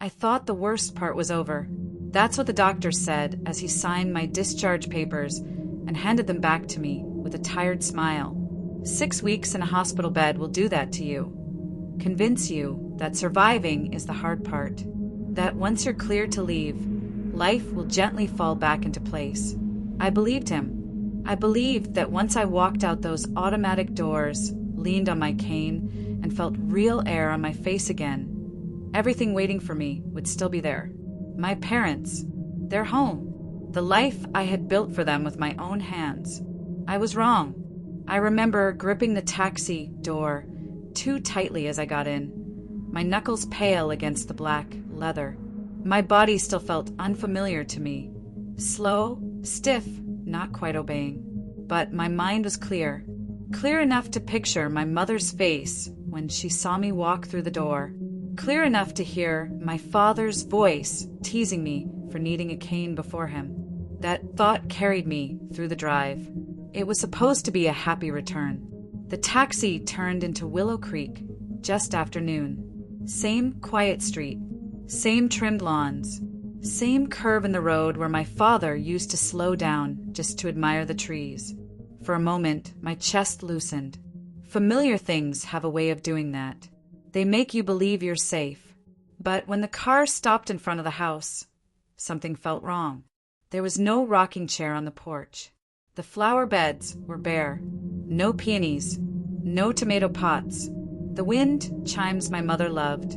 I thought the worst part was over. That's what the doctor said as he signed my discharge papers and handed them back to me with a tired smile. 6 weeks in a hospital bed will do that to you. Convince you that surviving is the hard part. That once you're cleared to leave, life will gently fall back into place. I believed him. I believed that once I walked out those automatic doors, leaned on my cane, and felt real air on my face again, everything waiting for me would still be there. My parents, their home, the life I had built for them with my own hands. I was wrong. I remember gripping the taxi door too tightly as I got in, my knuckles pale against the black leather. My body still felt unfamiliar to me, slow, stiff, not quite obeying. But my mind was clear enough to picture my mother's face when she saw me walk through the door, clear enough to hear my father's voice teasing me for needing a cane before him. That thought carried me through the drive. It was supposed to be a happy return. The taxi turned into Willow Creek just after noon. Same quiet street, same trimmed lawns, same curve in the road where my father used to slow down just to admire the trees. For a moment, my chest loosened. Familiar things have a way of doing that. They make you believe you're safe. But when the car stopped in front of the house, something felt wrong. There was no rocking chair on the porch. The flower beds were bare. No peonies, no tomato pots. The wind chimes my mother loved,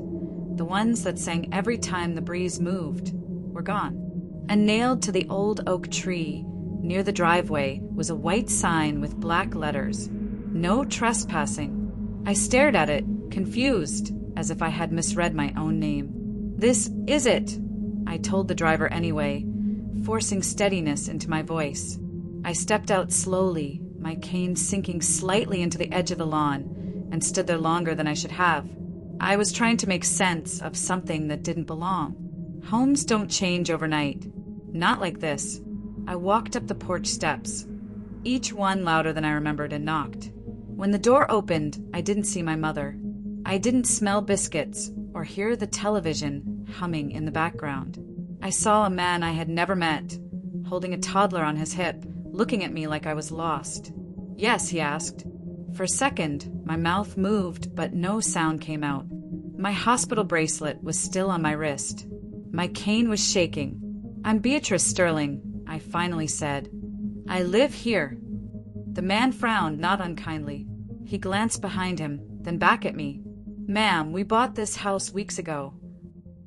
the ones that sang every time the breeze moved, were gone. And nailed to the old oak tree near the driveway was a white sign with black letters. No trespassing. I stared at it, confused, as if I had misread my own name. "This is it," I told the driver anyway, forcing steadiness into my voice. I stepped out slowly, my cane sinking slightly into the edge of the lawn, and stood there longer than I should have. I was trying to make sense of something that didn't belong. Homes don't change overnight. Not like this. I walked up the porch steps, each one louder than I remembered, and knocked. When the door opened, I didn't see my mother. I didn't smell biscuits or hear the television humming in the background. I saw a man I had never met, holding a toddler on his hip, looking at me like I was lost. "Yes?" he asked. For a second, my mouth moved, but no sound came out. My hospital bracelet was still on my wrist. My cane was shaking. "I'm Beatrice Sterling," I finally said. "I live here." The man frowned, not unkindly. He glanced behind him, then back at me. "Ma'am, we bought this house weeks ago."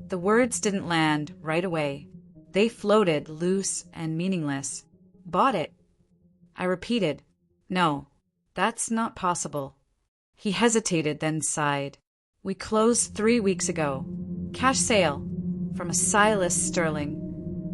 The words didn't land right away. They floated, loose and meaningless. "Bought it?" I repeated. "No, that's not possible." He hesitated, then sighed. "We closed 3 weeks ago. Cash sale. From a Silas Sterling."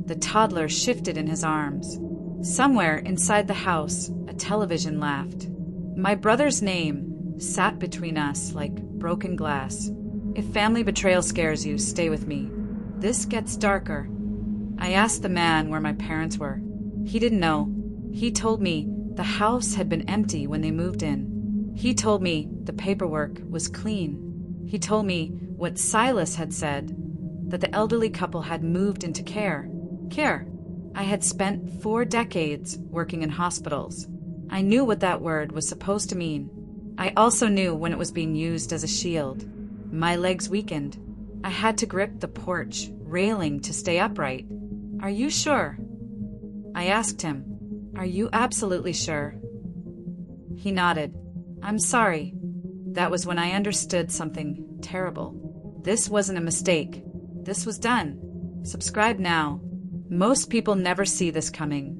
The toddler shifted in his arms. Somewhere inside the house, a television laughed. My brother's name sat between us like broken glass. "If family betrayal scares you, stay with me. This gets darker." I asked the man where my parents were. He didn't know. He told me the house had been empty when they moved in. He told me the paperwork was clean. He told me what Silas had said, that the elderly couple had moved into care. Care. I had spent 4 decades working in hospitals. I knew what that word was supposed to mean. I also knew when it was being used as a shield. My legs weakened. I had to grip the porch railing to stay upright. "Are you sure?" I asked him. "Are you absolutely sure?" He nodded. "I'm sorry." That was when I understood something terrible. This wasn't a mistake. This was done. Subscribe now. Most people never see this coming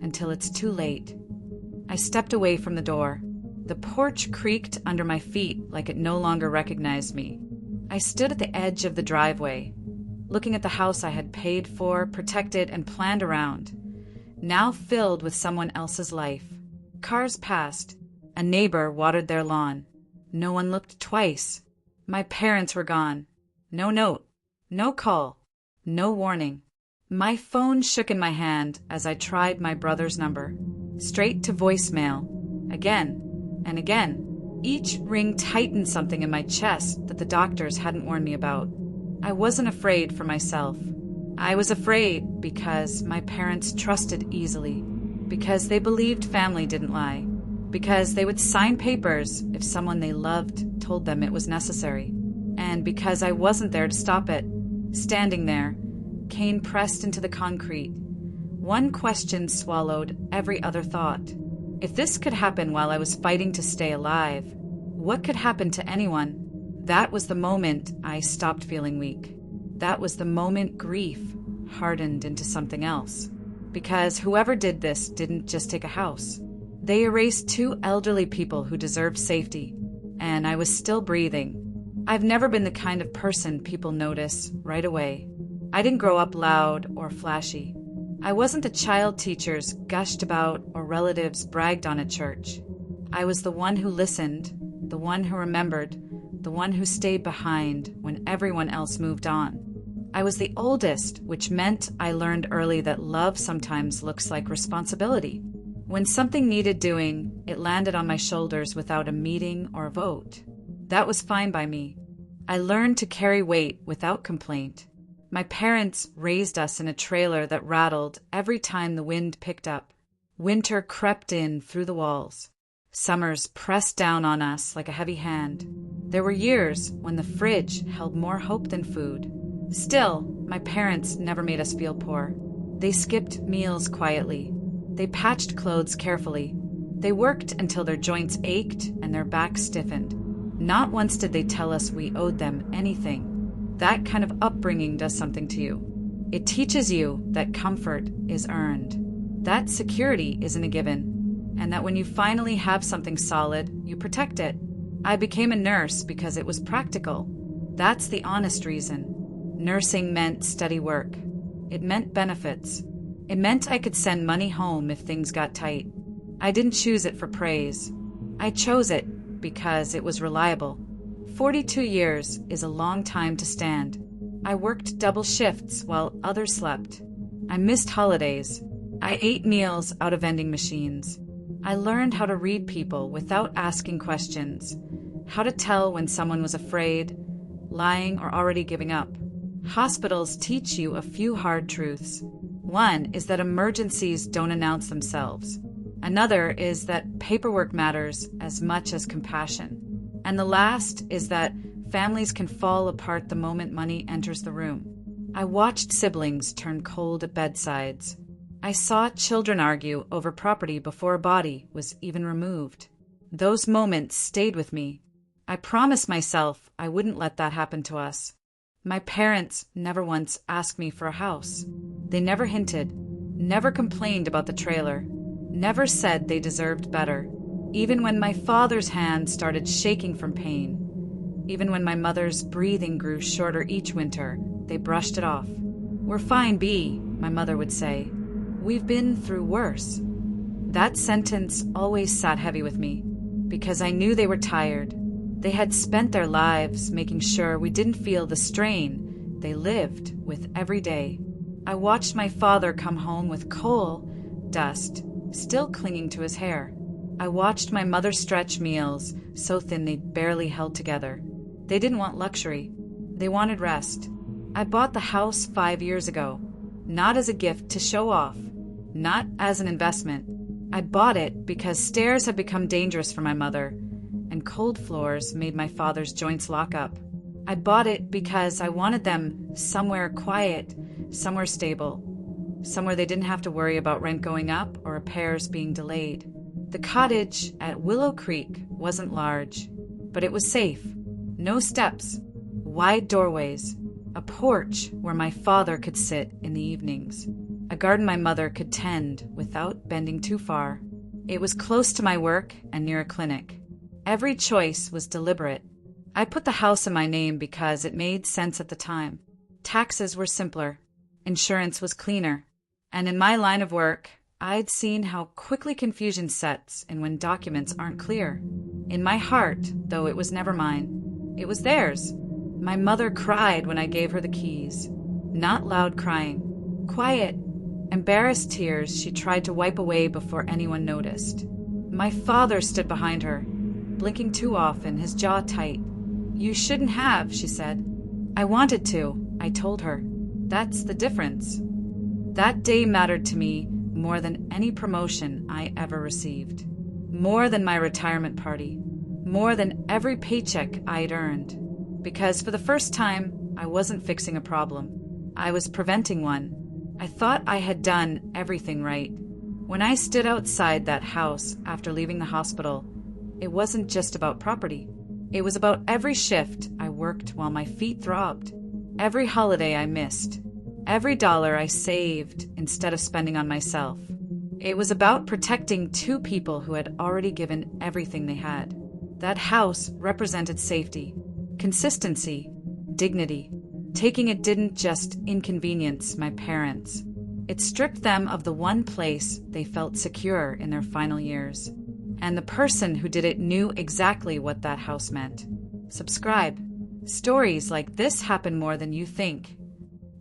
until it's too late. I stepped away from the door. The porch creaked under my feet like it no longer recognized me. I stood at the edge of the driveway, looking at the house I had paid for, protected, and planned around, now filled with someone else's life. Cars passed. A neighbor watered their lawn. No one looked twice. My parents were gone. No note. No call. No warning. My phone shook in my hand as I tried my brother's number. Straight to voicemail. Again and again. Each ring tightened something in my chest that the doctors hadn't warned me about. I wasn't afraid for myself. I was afraid because my parents trusted easily, because they believed family didn't lie, because they would sign papers if someone they loved told them it was necessary, and because I wasn't there to stop it. Standing there, cane pressed into the concrete, one question swallowed every other thought. If this could happen while I was fighting to stay alive, what could happen to anyone? That was the moment I stopped feeling weak. That was the moment grief hardened into something else. Because whoever did this didn't just take a house. They erased 2 elderly people who deserved safety, and I was still breathing. I've never been the kind of person people notice right away. I didn't grow up loud or flashy. I wasn't the child teachers gushed about or relatives bragged on at church. I was the one who listened, the one who remembered, the one who stayed behind when everyone else moved on. I was the oldest, which meant I learned early that love sometimes looks like responsibility. When something needed doing, it landed on my shoulders without a meeting or a vote. That was fine by me. I learned to carry weight without complaint. My parents raised us in a trailer that rattled every time the wind picked up. Winter crept in through the walls. Summers pressed down on us like a heavy hand. There were years when the fridge held more hope than food. Still, my parents never made us feel poor. They skipped meals quietly. They patched clothes carefully. They worked until their joints ached and their backs stiffened. Not once did they tell us we owed them anything. That kind of upbringing does something to you. It teaches you that comfort is earned, that security isn't a given, and that when you finally have something solid, you protect it. I became a nurse because it was practical. That's the honest reason. Nursing meant steady work. It meant benefits. It meant I could send money home if things got tight. I didn't choose it for praise. I chose it because it was reliable. 42 years is a long time to stand. I worked double shifts while others slept. I missed holidays. I ate meals out of vending machines. I learned how to read people without asking questions, how to tell when someone was afraid, lying, or already giving up. Hospitals teach you a few hard truths. One is that emergencies don't announce themselves. Another is that paperwork matters as much as compassion. And the last is that families can fall apart the moment money enters the room. I watched siblings turn cold at bedsides. I saw children argue over property before a body was even removed. Those moments stayed with me. I promised myself I wouldn't let that happen to us. My parents never once asked me for a house. They never hinted, never complained about the trailer, never said they deserved better. Even when my father's hand started shaking from pain, even when my mother's breathing grew shorter each winter, they brushed it off. "We're fine, B," my mother would say. "We've been through worse." That sentence always sat heavy with me, because I knew they were tired. They had spent their lives making sure we didn't feel the strain they lived with every day. I watched my father come home with coal dust still clinging to his hair. I watched my mother stretch meals so thin they barely held together. They didn't want luxury. They wanted rest. I bought the house 5 years ago, not as a gift to show off, not as an investment. I bought it because stairs had become dangerous for my mother, and cold floors made my father's joints lock up. I bought it because I wanted them somewhere quiet, somewhere stable, somewhere they didn't have to worry about rent going up or repairs being delayed. The cottage at Willow Creek wasn't large, but it was safe. No steps, wide doorways, a porch where my father could sit in the evenings, a garden my mother could tend without bending too far. It was close to my work and near a clinic. Every choice was deliberate. I put the house in my name because it made sense at the time. Taxes were simpler. Insurance was cleaner. And in my line of work, I'd seen how quickly confusion sets in when documents aren't clear. In my heart, though it was never mine, it was theirs. My mother cried when I gave her the keys. Not loud crying. Quiet, embarrassed tears she tried to wipe away before anyone noticed. My father stood behind her, blinking too often, his jaw tight. "You shouldn't have," she said. I wanted to, I told her. That's the difference. That day mattered to me more than any promotion I ever received. More than my retirement party. More than every paycheck I'd earned. Because for the first time, I wasn't fixing a problem. I was preventing one. I thought I had done everything right. When I stood outside that house after leaving the hospital, it wasn't just about property. It was about every shift I worked while my feet throbbed, every holiday I missed, every dollar I saved instead of spending on myself. It was about protecting two people who had already given everything they had. That house represented safety, consistency, dignity. Taking it didn't just inconvenience my parents. It stripped them of the one place they felt secure in their final years. And the person who did it knew exactly what that house meant. Subscribe. Stories like this happen more than you think.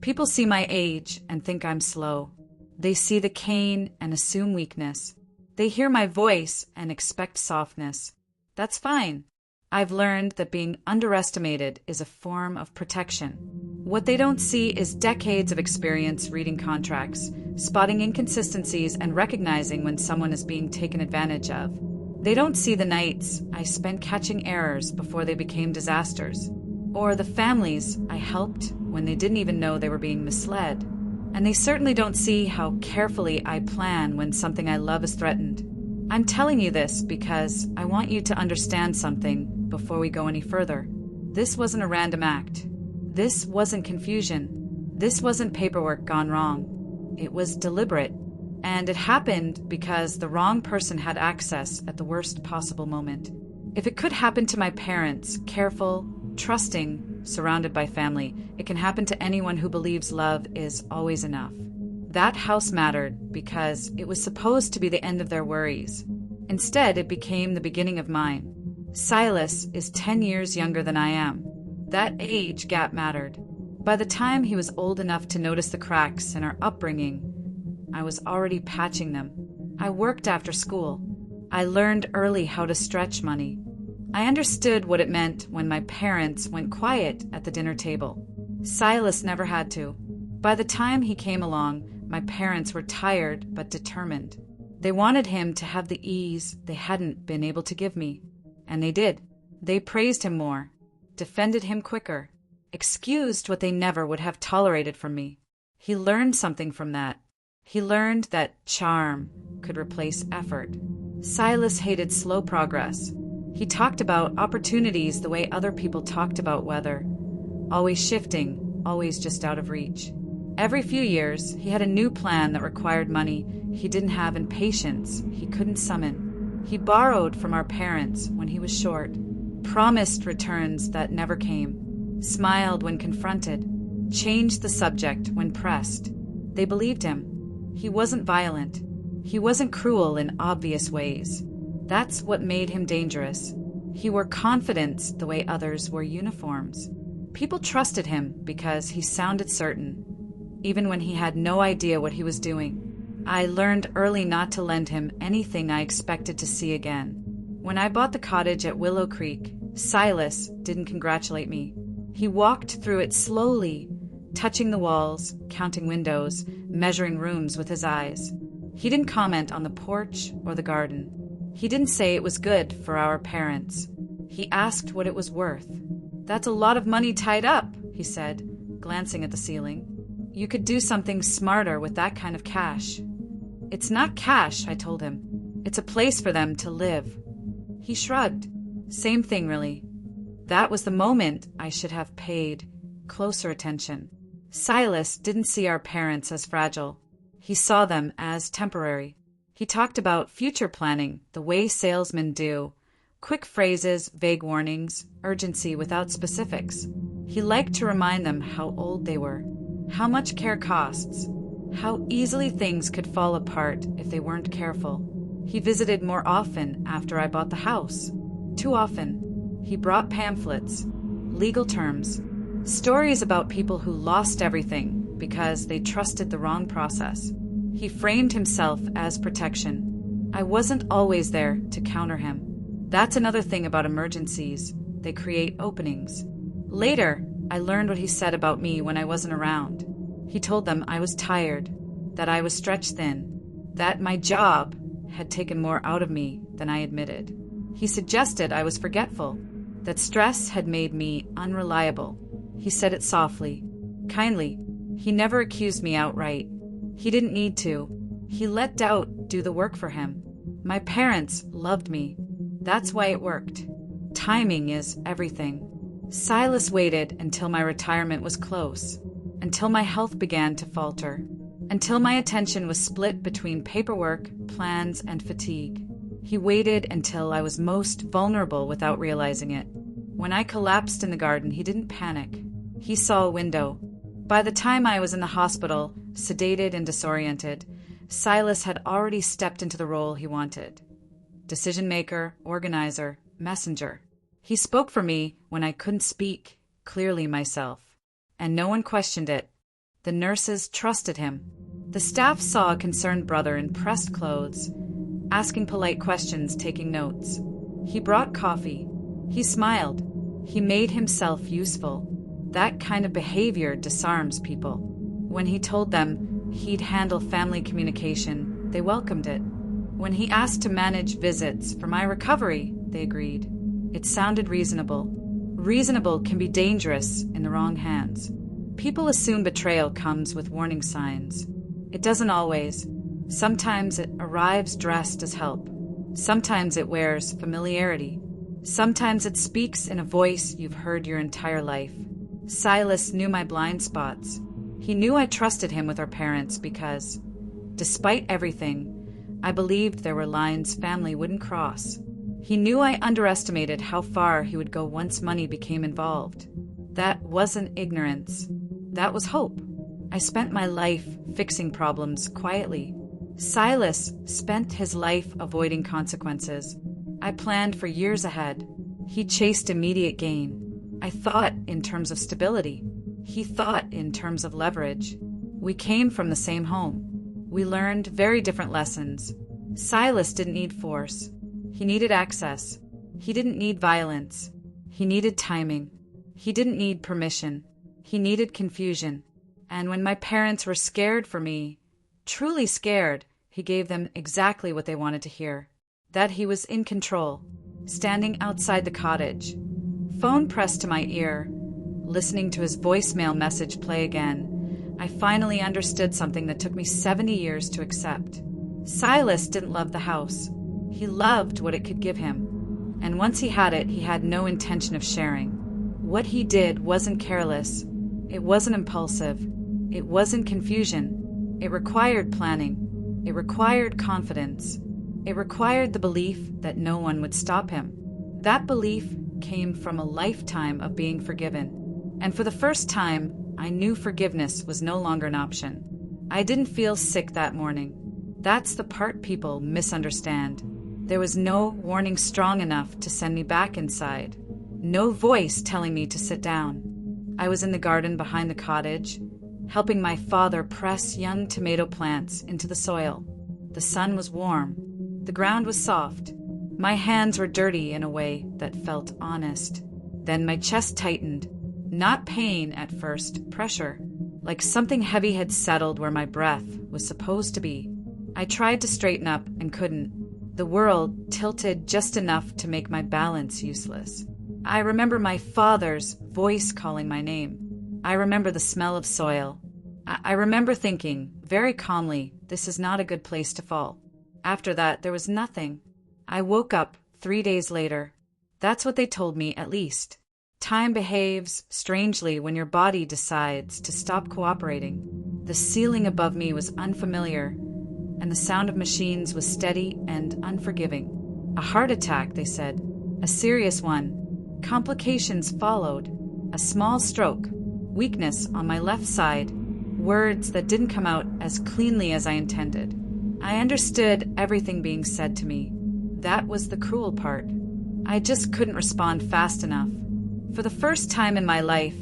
People see my age and think I'm slow. They see the cane and assume weakness. They hear my voice and expect softness. That's fine. I've learned that being underestimated is a form of protection. What they don't see is decades of experience reading contracts, spotting inconsistencies, and recognizing when someone is being taken advantage of. They don't see the nights I spent catching errors before they became disasters, or the families I helped when they didn't even know they were being misled. And they certainly don't see how carefully I plan when something I love is threatened. I'm telling you this because I want you to understand something before we go any further. This wasn't a random act. This wasn't confusion. This wasn't paperwork gone wrong. It was deliberate. And it happened because the wrong person had access at the worst possible moment. If it could happen to my parents, careful, trusting, surrounded by family, it can happen to anyone who believes love is always enough. That house mattered because it was supposed to be the end of their worries. Instead, it became the beginning of mine. Silas is 10 years younger than I am. That age gap mattered. By the time he was old enough to notice the cracks in our upbringing, I was already patching them. I worked after school. I learned early how to stretch money. I understood what it meant when my parents went quiet at the dinner table. Silas never had to. By the time he came along, my parents were tired but determined. They wanted him to have the ease they hadn't been able to give me. And they did. They praised him more, defended him quicker, excused what they never would have tolerated from me. He learned something from that. He learned that charm could replace effort. Silas hated slow progress. He talked about opportunities the way other people talked about weather. Always shifting, always just out of reach. Every few years, he had a new plan that required money he didn't have and patience he couldn't summon. He borrowed from our parents when he was short, promised returns that never came, smiled when confronted, changed the subject when pressed. They believed him. He wasn't violent. He wasn't cruel in obvious ways. That's what made him dangerous. He wore confidence the way others wore uniforms. People trusted him because he sounded certain, even when he had no idea what he was doing. I learned early not to lend him anything I expected to see again. When I bought the cottage at Willow Creek, Silas didn't congratulate me. He walked through it slowly, touching the walls, counting windows, measuring rooms with his eyes. He didn't comment on the porch or the garden. He didn't say it was good for our parents. He asked what it was worth. "That's a lot of money tied up," he said, glancing at the ceiling. "You could do something smarter with that kind of cash." "It's not cash," I told him. "It's a place for them to live." He shrugged. "Same thing, really." That was the moment I should have paid closer attention. Silas didn't see our parents as fragile. He saw them as temporary. He talked about future planning the way salesmen do. Quick phrases, vague warnings, urgency without specifics. He liked to remind them how old they were, how much care costs, how easily things could fall apart if they weren't careful. He visited more often after I bought the house. Too often. He brought pamphlets, legal terms, stories about people who lost everything because they trusted the wrong process. He framed himself as protection. I wasn't always there to counter him. That's another thing about emergencies. They create openings. Later, I learned what he said about me when I wasn't around. He told them I was tired, that I was stretched thin, that my job had taken more out of me than I admitted. He suggested I was forgetful, that stress had made me unreliable. He said it softly, kindly. He never accused me outright. He didn't need to. He let doubt do the work for him. My parents loved me. That's why it worked. Timing is everything. Silas waited until my retirement was close, until my health began to falter, until my attention was split between paperwork, plans, and fatigue. He waited until I was most vulnerable without realizing it. When I collapsed in the garden, he didn't panic. He saw a window. By the time I was in the hospital, sedated and disoriented, Silas had already stepped into the role he wanted. Decision maker, organizer, messenger. He spoke for me when I couldn't speak clearly myself, and no one questioned it. The nurses trusted him. The staff saw a concerned brother in pressed clothes, asking polite questions, taking notes. He brought coffee. He smiled. He made himself useful. That kind of behavior disarms people. When he told them he'd handle family communication, they welcomed it. When he asked to manage visits for my recovery, they agreed. It sounded reasonable. Reasonable can be dangerous in the wrong hands. People assume betrayal comes with warning signs. It doesn't always. Sometimes it arrives dressed as help. Sometimes it wears familiarity. Sometimes it speaks in a voice you've heard your entire life. Silas knew my blind spots. He knew I trusted him with our parents because, despite everything, I believed there were lines family wouldn't cross. He knew I underestimated how far he would go once money became involved. That wasn't ignorance. That was hope. I spent my life fixing problems quietly. Silas spent his life avoiding consequences. I planned for years ahead. He chased immediate gain. I thought in terms of stability. He thought in terms of leverage. We came from the same home. We learned very different lessons. Silas didn't need force. He needed access. He didn't need violence. He needed timing. He didn't need permission. He needed confusion. And when my parents were scared for me, truly scared, he gave them exactly what they wanted to hear. That he was in control, standing outside the cottage, phone pressed to my ear, listening to his voicemail message play again. I finally understood something that took me 70 years to accept. Silas didn't love the house. He loved what it could give him. And once he had it, he had no intention of sharing. What he did wasn't careless. It wasn't impulsive. It wasn't confusion. It required planning. It required confidence. It required the belief that no one would stop him. That belief came from a lifetime of being forgiven. And for the first time, I knew forgiveness was no longer an option. I didn't feel sick that morning. That's the part people misunderstand. There was no warning strong enough to send me back inside. No voice telling me to sit down. I was in the garden behind the cottage, helping my father press young tomato plants into the soil. The sun was warm. The ground was soft. My hands were dirty in a way that felt honest. Then my chest tightened. Not pain at first, pressure. Like something heavy had settled where my breath was supposed to be. I tried to straighten up and couldn't. The world tilted just enough to make my balance useless. I remember my father's voice calling my name. I remember the smell of soil. I remember thinking, very calmly, this is not a good place to fall. After that, there was nothing. I woke up 3 days later. That's what they told me, at least. Time behaves strangely when your body decides to stop cooperating. The ceiling above me was unfamiliar, and the sound of machines was steady and unforgiving. A heart attack, they said. A serious one. Complications followed. A small stroke. Weakness on my left side. Words that didn't come out as cleanly as I intended. I understood everything being said to me. That was the cruel part. I just couldn't respond fast enough. For the first time in my life,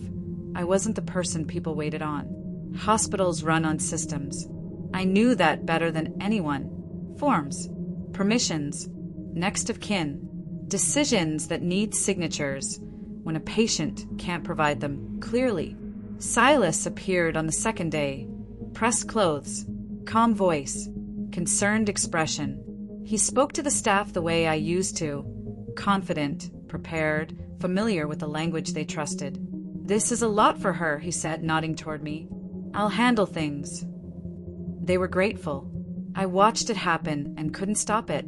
I wasn't the person people waited on. Hospitals run on systems. I knew that better than anyone. Forms, permissions, next of kin, decisions that need signatures, when a patient can't provide them clearly. Silas appeared on the second day. Pressed clothes, calm voice, concerned expression. He spoke to the staff the way I used to, confident, prepared, familiar with the language they trusted. "This is a lot for her," he said, nodding toward me. "I'll handle things." They were grateful. I watched it happen and couldn't stop it.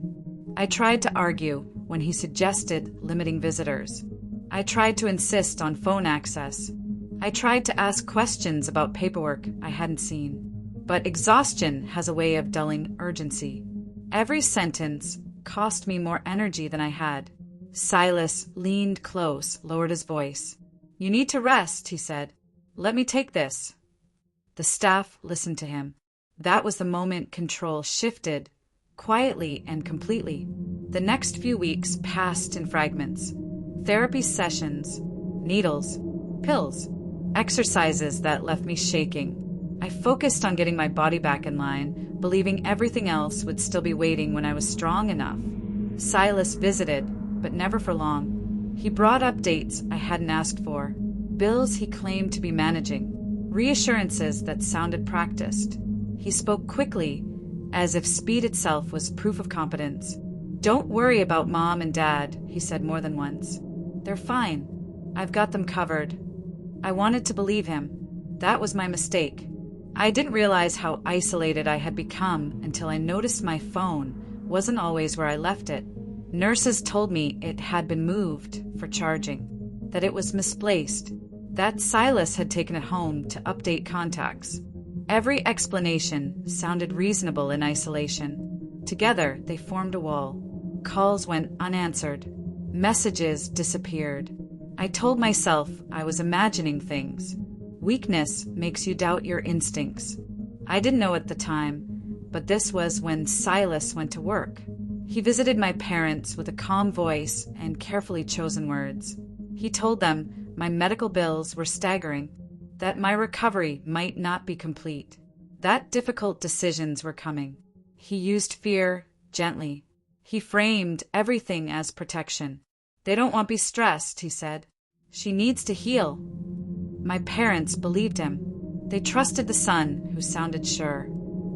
I tried to argue when he suggested limiting visitors. I tried to insist on phone access. I tried to ask questions about paperwork I hadn't seen. But exhaustion has a way of dulling urgency. Every sentence cost me more energy than I had. Silas leaned close, lowered his voice. "You need to rest," he said. "Let me take this." The staff listened to him. That was the moment control shifted, quietly and completely. The next few weeks passed in fragments. Therapy sessions, needles, pills, exercises that left me shaking. I focused on getting my body back in line, believing everything else would still be waiting when I was strong enough. Silas visited, but never for long. He brought updates I hadn't asked for, bills he claimed to be managing, reassurances that sounded practiced. He spoke quickly, as if speed itself was proof of competence. "Don't worry about Mom and Dad," he said more than once. "They're fine. I've got them covered." I wanted to believe him. That was my mistake. I didn't realize how isolated I had become until I noticed my phone wasn't always where I left it. Nurses told me it had been moved for charging, that it was misplaced, that Silas had taken it home to update contacts. Every explanation sounded reasonable in isolation. Together, they formed a wall. Calls went unanswered. Messages disappeared. I told myself I was imagining things. Weakness makes you doubt your instincts. I didn't know at the time, but this was when Silas went to work. He visited my parents with a calm voice and carefully chosen words. He told them my medical bills were staggering, that my recovery might not be complete, that difficult decisions were coming. He used fear gently. He framed everything as protection. "They don't want to be stressed," he said. "She needs to heal." My parents believed him. They trusted the son who sounded sure.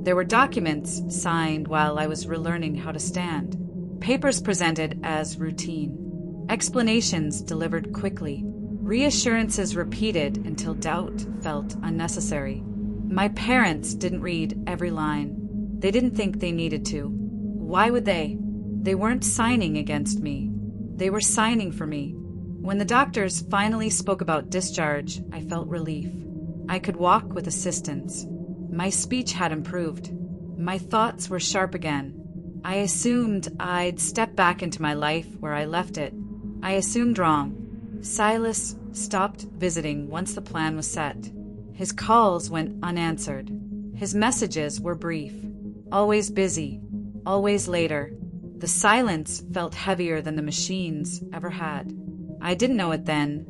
There were documents signed while I was relearning how to stand. Papers presented as routine. Explanations delivered quickly. Reassurances repeated until doubt felt unnecessary. My parents didn't read every line. They didn't think they needed to. Why would they? They weren't signing against me. They were signing for me. When the doctors finally spoke about discharge, I felt relief. I could walk with assistance. My speech had improved. My thoughts were sharp again. I assumed I'd step back into my life where I left it. I assumed wrong. Silas stopped visiting once the plan was set. His calls went unanswered. His messages were brief. Always busy. Always later. The silence felt heavier than the machines ever had. I didn't know it then,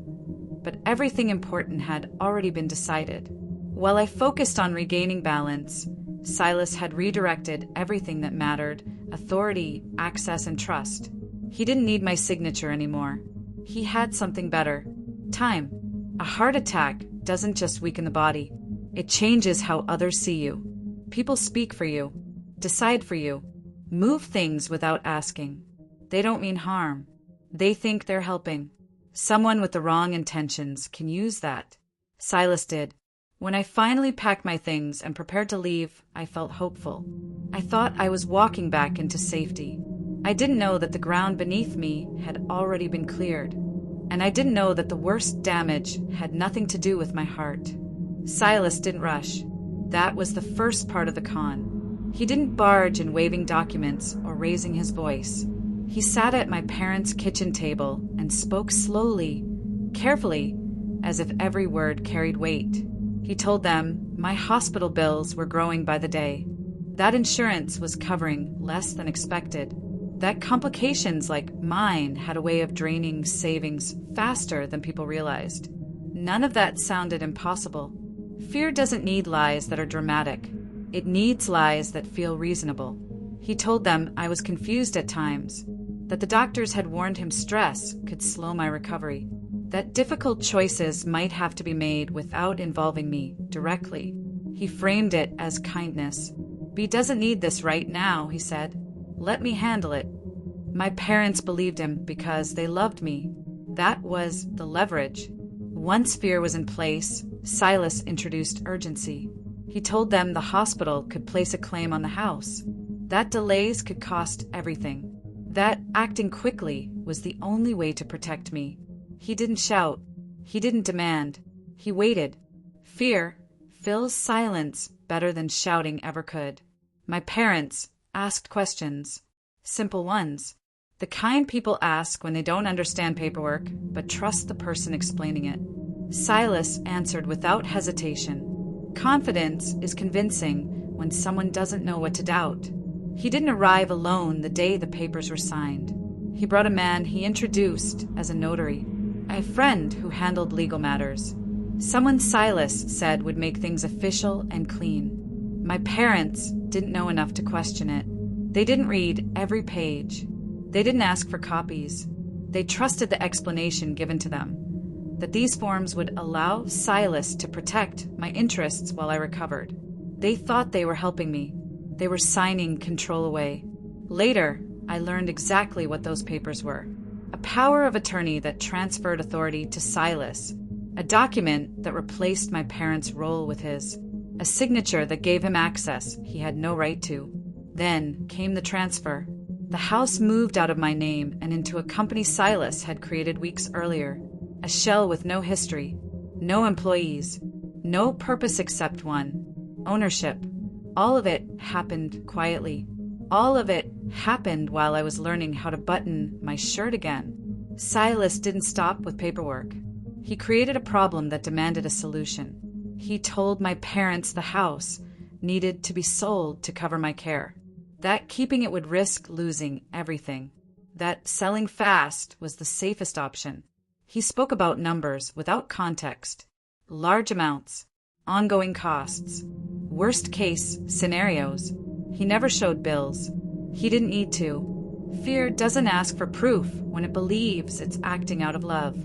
but everything important had already been decided. While I focused on regaining balance, Silas had redirected everything that mattered: authority, access, and trust. He didn't need my signature anymore. He had something better: time. A heart attack doesn't just weaken the body. It changes how others see you. People speak for you, decide for you, move things without asking. They don't mean harm. They think they're helping. Someone with the wrong intentions can use that. Silas did. When I finally packed my things and prepared to leave, I felt hopeful. I thought I was walking back into safety. I didn't know that the ground beneath me had already been cleared. And I didn't know that the worst damage had nothing to do with my heart. Silas didn't rush. That was the first part of the con. He didn't barge in waving documents or raising his voice. He sat at my parents' kitchen table and spoke slowly, carefully, as if every word carried weight. He told them my hospital bills were growing by the day, that insurance was covering less than expected, that complications like mine had a way of draining savings faster than people realized. None of that sounded impossible. Fear doesn't need lies that are dramatic. It needs lies that feel reasonable. He told them I was confused at times, that the doctors had warned him stress could slow my recovery. that difficult choices might have to be made without involving me directly. He framed it as kindness. "B doesn't need this right now," he said. "Let me handle it." My parents believed him because they loved me. That was the leverage. Once fear was in place, Silas introduced urgency. He told them the hospital could place a claim on the house, that delays could cost everything, that acting quickly was the only way to protect me. He didn't shout. He didn't demand. He waited. Fear fills silence better than shouting ever could. My parents asked questions. Simple ones. The kind people ask when they don't understand paperwork, but trust the person explaining it. Silas answered without hesitation. Confidence is convincing when someone doesn't know what to doubt. He didn't arrive alone the day the papers were signed. He brought a man he introduced as a notary, a friend who handled legal matters. Someone Silas said would make things official and clean. My parents didn't know enough to question it. They didn't read every page. They didn't ask for copies. They trusted the explanation given to them, that these forms would allow Silas to protect my interests while I recovered. They thought they were helping me. They were signing control away. Later, I learned exactly what those papers were. A power of attorney that transferred authority to Silas. A document that replaced my parents' role with his. A signature that gave him access he had no right to. Then came the transfer. The house moved out of my name and into a company Silas had created weeks earlier. A shell with no history, no employees, no purpose except one: ownership. All of it happened quietly. All of it happened while I was learning how to button my shirt again. Silas didn't stop with paperwork. He created a problem that demanded a solution. He told my parents the house needed to be sold to cover my care, that keeping it would risk losing everything, that selling fast was the safest option. He spoke about numbers without context, large amounts, ongoing costs, worst-case scenarios. He never showed bills. He didn't need to. Fear doesn't ask for proof when it believes it's acting out of love.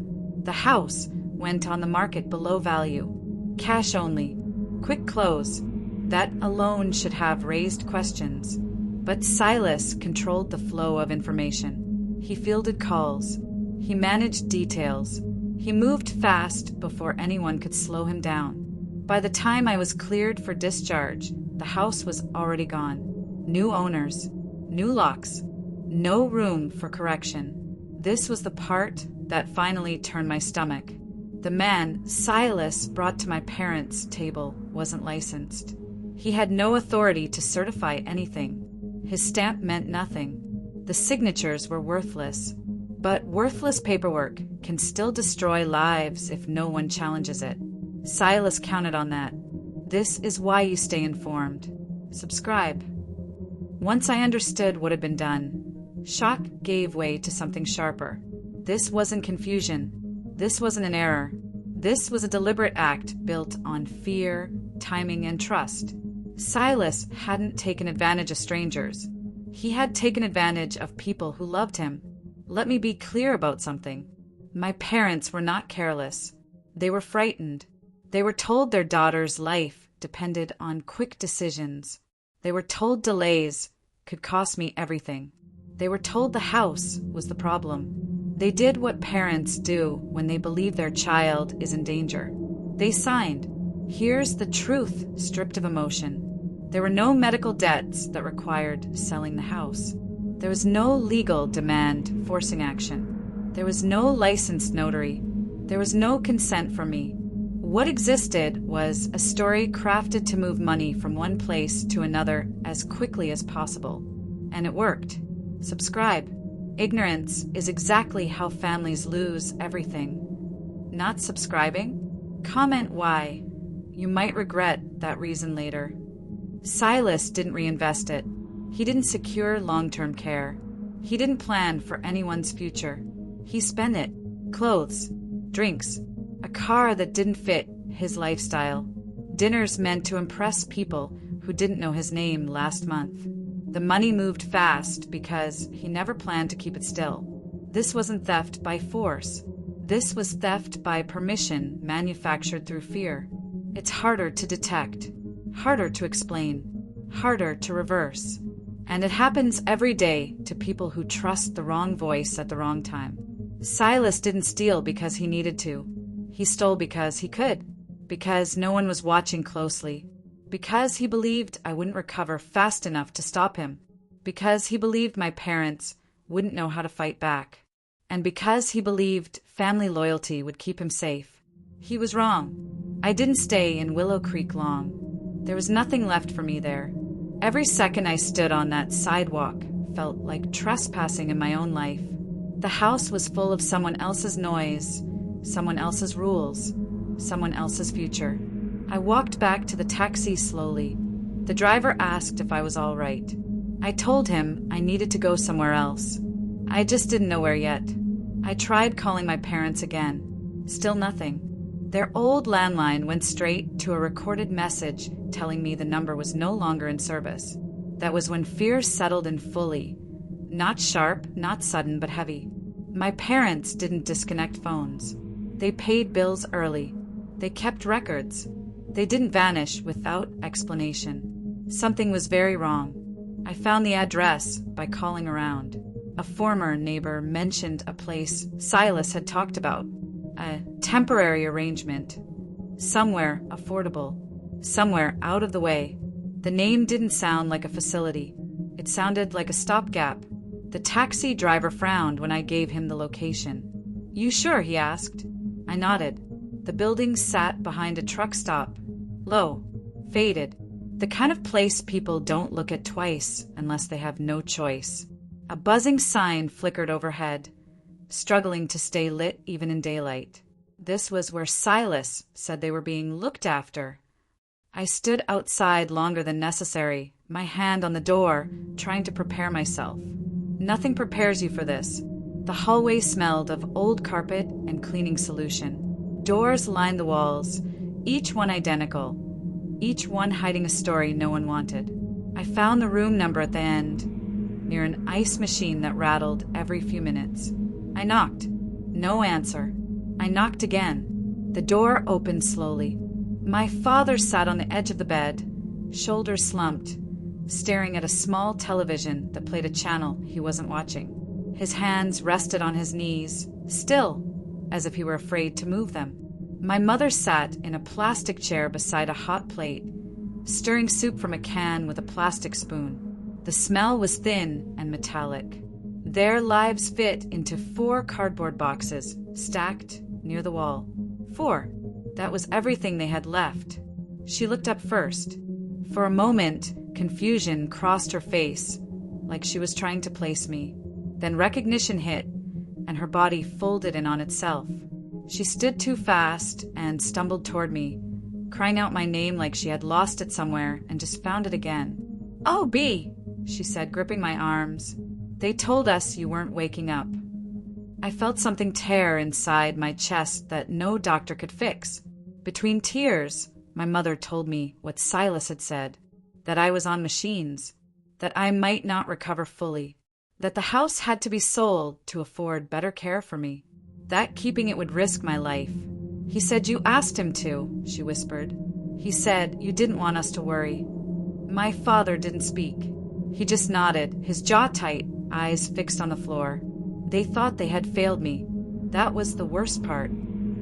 The house went on the market below value. Cash only. Quick close. That alone should have raised questions. But Silas controlled the flow of information. He fielded calls. He managed details. He moved fast before anyone could slow him down. By the time I was cleared for discharge, the house was already gone. New owners, new locks, no room for correction. This was the part that finally turned my stomach. The man Silas brought to my parents' table wasn't licensed. He had no authority to certify anything. His stamp meant nothing. The signatures were worthless. But worthless paperwork can still destroy lives if no one challenges it. Silas counted on that. This is why you stay informed. Subscribe. Once I understood what had been done, shock gave way to something sharper. This wasn't confusion. This wasn't an error. This was a deliberate act built on fear, timing, and trust. Silas hadn't taken advantage of strangers. He had taken advantage of people who loved him. Let me be clear about something. My parents were not careless. They were frightened. They were told their daughter's life depended on quick decisions. They were told delays could cost me everything. They were told the house was the problem. They did what parents do when they believe their child is in danger. They signed. Here's the truth stripped of emotion. There were no medical debts that required selling the house. There was no legal demand forcing action. There was no licensed notary. There was no consent from me. What existed was a story crafted to move money from one place to another as quickly as possible. And it worked. Subscribe. Ignorance is exactly how families lose everything. Not subscribing? Comment why. You might regret that reason later. Silas didn't reinvest it. He didn't secure long-term care. He didn't plan for anyone's future. He spent it. Clothes, drinks, a car that didn't fit his lifestyle, dinners meant to impress people who didn't know his name last month. The money moved fast because he never planned to keep it still. This wasn't theft by force. This was theft by permission, manufactured through fear. It's harder to detect, harder to explain, harder to reverse. And it happens every day to people who trust the wrong voice at the wrong time. Silas didn't steal because he needed to. He stole because he could, because no one was watching closely, because he believed I wouldn't recover fast enough to stop him, because he believed my parents wouldn't know how to fight back, and because he believed family loyalty would keep him safe. He was wrong. I didn't stay in Willow Creek long. There was nothing left for me there. Every second I stood on that sidewalk felt like trespassing in my own life. The house was full of someone else's noise, someone else's rules, someone else's future. I walked back to the taxi slowly. The driver asked if I was all right. I told him I needed to go somewhere else. I just didn't know where yet. I tried calling my parents again. Still nothing. Their old landline went straight to a recorded message telling me the number was no longer in service. That was when fear settled in fully. Not sharp, not sudden, but heavy. My parents didn't disconnect phones. They paid bills early. They kept records. They didn't vanish without explanation. Something was very wrong. I found the address by calling around. A former neighbor mentioned a place Silas had talked about. A temporary arrangement. Somewhere affordable. Somewhere out of the way. The name didn't sound like a facility. It sounded like a stopgap. The taxi driver frowned when I gave him the location. "You sure?" he asked. I nodded. The building sat behind a truck stop. Low. Faded. The kind of place people don't look at twice unless they have no choice. A buzzing sign flickered overhead, struggling to stay lit even in daylight. This was where Silas said they were being looked after. I stood outside longer than necessary, my hand on the door, trying to prepare myself. Nothing prepares you for this. The hallway smelled of old carpet and cleaning solution. Doors lined the walls, each one identical, each one hiding a story no one wanted. I found the room number at the end, near an ice machine that rattled every few minutes. I knocked. No answer. I knocked again. The door opened slowly. My father sat on the edge of the bed, shoulders slumped, staring at a small television that played a channel he wasn't watching. His hands rested on his knees, still, as if he were afraid to move them. My mother sat in a plastic chair beside a hot plate, stirring soup from a can with a plastic spoon. The smell was thin and metallic. Their lives fit into 4 cardboard boxes, stacked near the wall. 4. That was everything they had left. She looked up first. For a moment, confusion crossed her face, like she was trying to place me. Then recognition hit, and her body folded in on itself. She stood too fast and stumbled toward me, crying out my name like she had lost it somewhere and just found it again. "Oh, B," she said, gripping my arms. "They told us you weren't waking up." I felt something tear inside my chest that no doctor could fix. Between tears, my mother told me what Silas had said, that I was on machines, that I might not recover fully, that the house had to be sold to afford better care for me, that keeping it would risk my life. "He said you asked him to," she whispered. "He said you didn't want us to worry." My father didn't speak. He just nodded, his jaw tight, eyes fixed on the floor. They thought they had failed me. That was the worst part.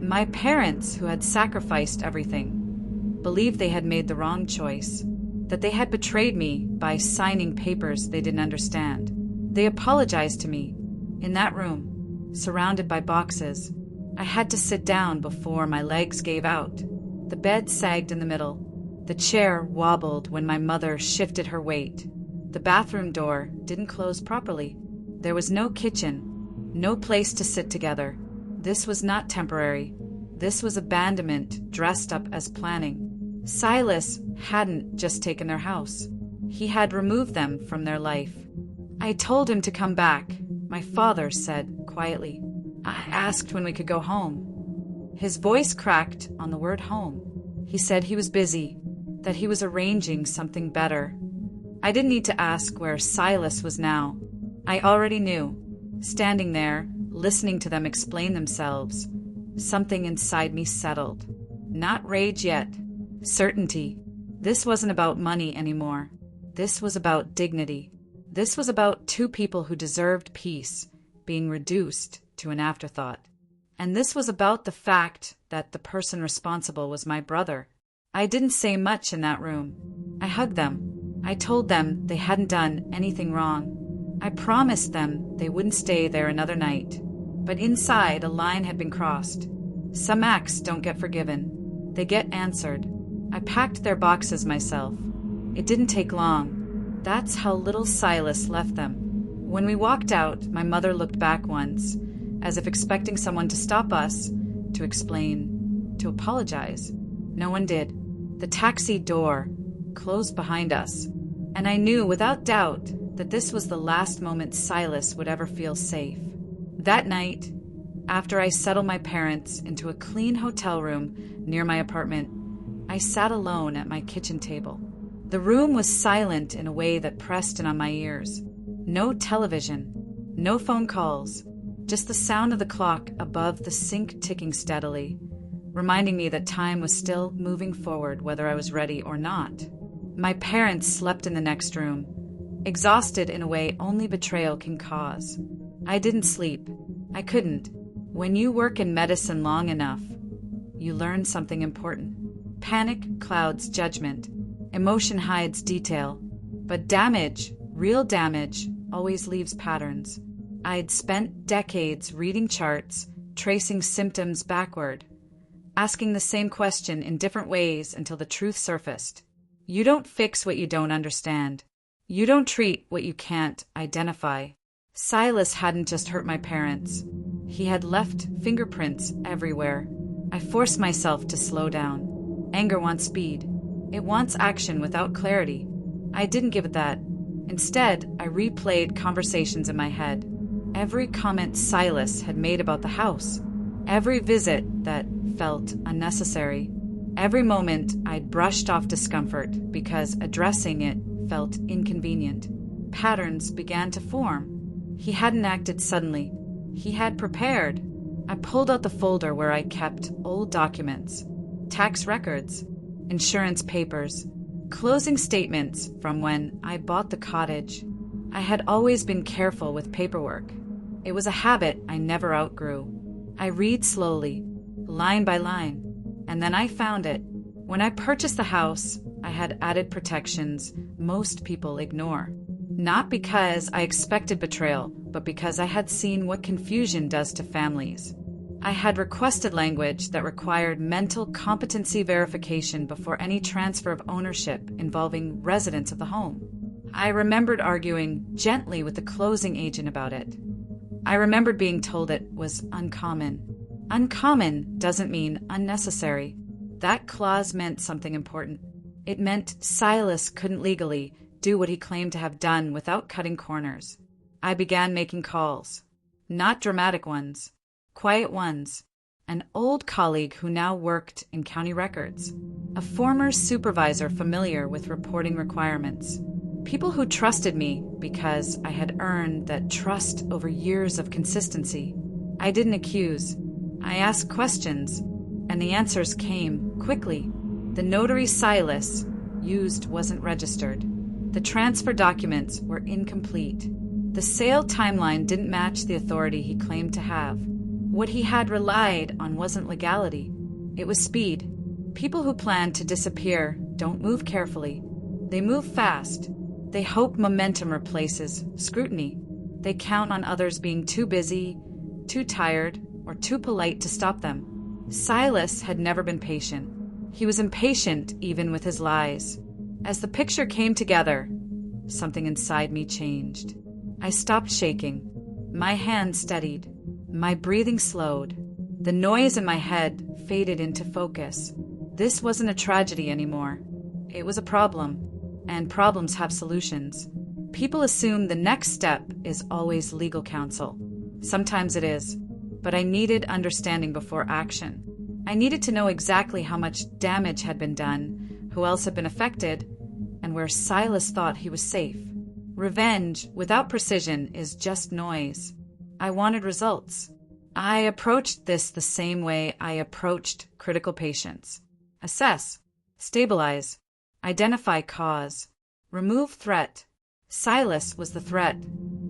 My parents, who had sacrificed everything, believed they had made the wrong choice, that they had betrayed me by signing papers they didn't understand. They apologized to me, in that room, surrounded by boxes. I had to sit down before my legs gave out. The bed sagged in the middle. The chair wobbled when my mother shifted her weight. The bathroom door didn't close properly. There was no kitchen, no place to sit together. This was not temporary. This was abandonment dressed up as planning. Silas hadn't just taken their house. He had removed them from their life. I told him to come back, my father said quietly. I asked when we could go home. His voice cracked on the word home. He said he was busy, that he was arranging something better. I didn't need to ask where Silas was now. I already knew, standing there, listening to them explain themselves. Something inside me settled. Not rage yet. Certainty. This wasn't about money anymore. This was about dignity. This was about two people who deserved peace being reduced to an afterthought. And this was about the fact that the person responsible was my brother. I didn't say much in that room. I hugged them. I told them they hadn't done anything wrong. I promised them they wouldn't stay there another night. But inside, a line had been crossed. Some acts don't get forgiven. They get answered. I packed their boxes myself. It didn't take long. That's how little Silas left them. When we walked out, my mother looked back once, as if expecting someone to stop us, to explain, to apologize. No one did. The taxi door closed behind us, and I knew without doubt that this was the last moment Silas would ever feel safe. That night, after I settled my parents into a clean hotel room near my apartment, I sat alone at my kitchen table. The room was silent in a way that pressed in on my ears. No television, no phone calls, just the sound of the clock above the sink ticking steadily, reminding me that time was still moving forward whether I was ready or not. My parents slept in the next room, exhausted in a way only betrayal can cause. I didn't sleep. I couldn't. When you work in medicine long enough, you learn something important. Panic clouds judgment. Emotion hides detail. But damage, real damage, always leaves patterns. I'd spent decades reading charts, tracing symptoms backward, asking the same question in different ways until the truth surfaced. You don't fix what you don't understand. You don't treat what you can't identify. Silas hadn't just hurt my parents. He had left fingerprints everywhere. I forced myself to slow down. Anger wants speed. It wants action without clarity. I didn't give it that. Instead, I replayed conversations in my head. Every comment Silas had made about the house. Every visit that felt unnecessary. Every moment I'd brushed off discomfort because addressing it felt inconvenient. Patterns began to form. He hadn't acted suddenly. He had prepared. I pulled out the folder where I kept old documents, tax records, insurance papers, closing statements from when I bought the cottage. I had always been careful with paperwork. It was a habit I never outgrew. I read slowly, line by line, and then I found it. When I purchased the house, I had added protections most people ignore. Not because I expected betrayal, but because I had seen what confusion does to families. I had requested language that required mental competency verification before any transfer of ownership involving residents of the home. I remembered arguing gently with the closing agent about it. I remembered being told it was uncommon. Uncommon doesn't mean unnecessary. That clause meant something important. It meant Silas couldn't legally do what he claimed to have done without cutting corners. I began making calls. Not dramatic ones. Quiet ones. An old colleague who now worked in county records. A former supervisor familiar with reporting requirements. People who trusted me because I had earned that trust over years of consistency. I didn't accuse. I asked questions, and the answers came quickly. The notary Silas used wasn't registered. The transfer documents were incomplete. The sale timeline didn't match the authority he claimed to have. What he had relied on wasn't legality. It was speed. People who plan to disappear don't move carefully. They move fast. They hope momentum replaces scrutiny. They count on others being too busy, too tired, or too polite to stop them. Silas had never been patient. He was impatient even with his lies. As the picture came together, something inside me changed. I stopped shaking. My hand steadied. My breathing slowed. The noise in my head faded into focus. This wasn't a tragedy anymore. It was a problem. And problems have solutions. People assume the next step is always legal counsel. Sometimes it is. But I needed understanding before action. I needed to know exactly how much damage had been done, who else had been affected, and where Silas thought he was safe. Revenge without precision is just noise. I wanted results. I approached this the same way I approached critical patients. Assess, stabilize, identify cause, remove threat. Silas was the threat,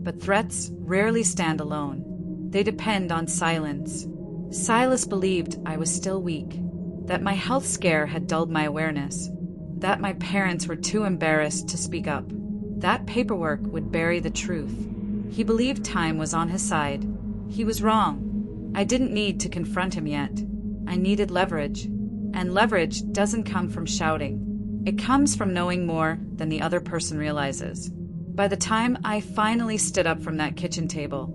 but threats rarely stand alone. They depend on silence. Silas believed I was still weak, that my health scare had dulled my awareness, that my parents were too embarrassed to speak up. That paperwork would bury the truth. He believed time was on his side. He was wrong. I didn't need to confront him yet. I needed leverage. And leverage doesn't come from shouting. It comes from knowing more than the other person realizes. By the time I finally stood up from that kitchen table,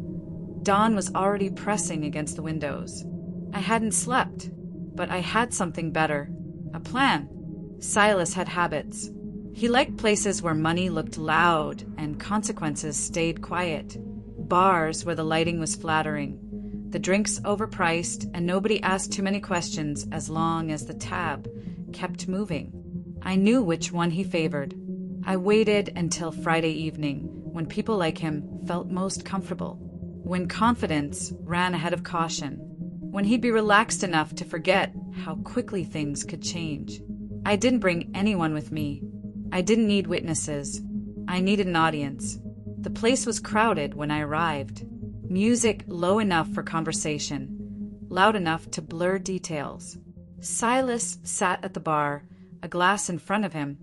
dawn was already pressing against the windows. I hadn't slept, but I had something better. A plan. Silas had habits. He liked places where money looked loud and consequences stayed quiet. Bars where the lighting was flattering, the drinks overpriced, and nobody asked too many questions as long as the tab kept moving. I knew which one he favored. I waited until Friday evening, when people like him felt most comfortable, when confidence ran ahead of caution, when he'd be relaxed enough to forget how quickly things could change. I didn't bring anyone with me. I didn't need witnesses. I needed an audience. The place was crowded when I arrived. Music low enough for conversation, loud enough to blur details. Silas sat at the bar, a glass in front of him,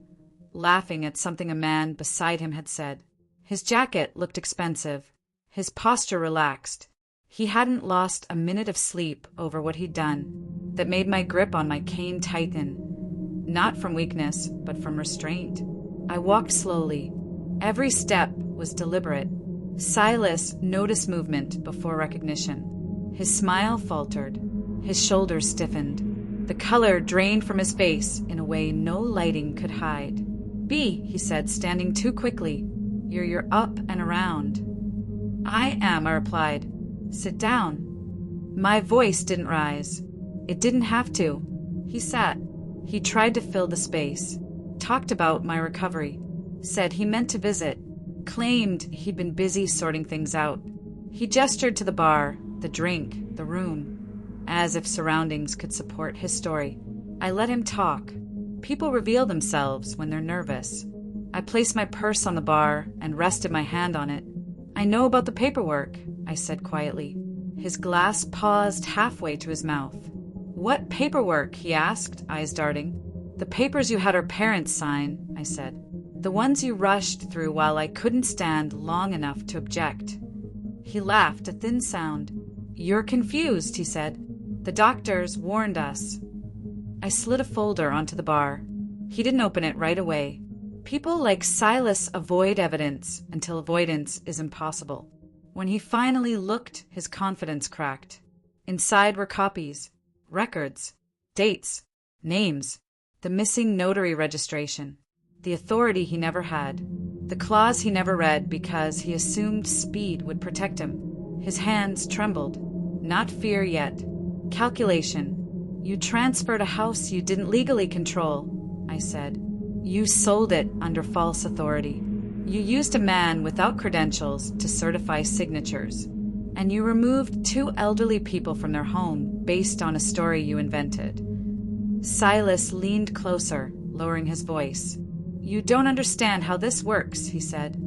laughing at something a man beside him had said. His jacket looked expensive, his posture relaxed. He hadn't lost a minute of sleep over what he'd done that made my grip on my cane tighten, not from weakness, but from restraint. I walked slowly. Every step was deliberate. Silas noticed movement before recognition. His smile faltered. His shoulders stiffened. The color drained from his face in a way no lighting could hide. "B," he said, standing too quickly. You're up and around." "I am," I replied. "Sit down." My voice didn't rise. It didn't have to. He sat. He tried to fill the space. Talked about my recovery. Said he meant to visit. Claimed he'd been busy sorting things out. He gestured to the bar, the drink, the room, as if surroundings could support his story. I let him talk. People reveal themselves when they're nervous. I placed my purse on the bar and rested my hand on it. "I know about the paperwork," I said quietly. His glass paused halfway to his mouth. "What paperwork?" he asked, eyes darting. "The papers you had our parents sign," I said. "The ones you rushed through while I couldn't stand long enough to object." He laughed, a thin sound. "You're confused," he said. "The doctors warned us." I slid a folder onto the bar. He didn't open it right away. People like Silas avoid evidence until avoidance is impossible. When he finally looked, his confidence cracked. Inside were copies, records, dates, names, the missing notary registration, the authority he never had, the clause he never read because he assumed speed would protect him. His hands trembled. Not fear yet. Calculation. "You transferred a house you didn't legally control," I said. "You sold it under false authority. You used a man without credentials to certify signatures. And you removed 2 elderly people from their home based on a story you invented." Silas leaned closer, lowering his voice. "You don't understand how this works," he said.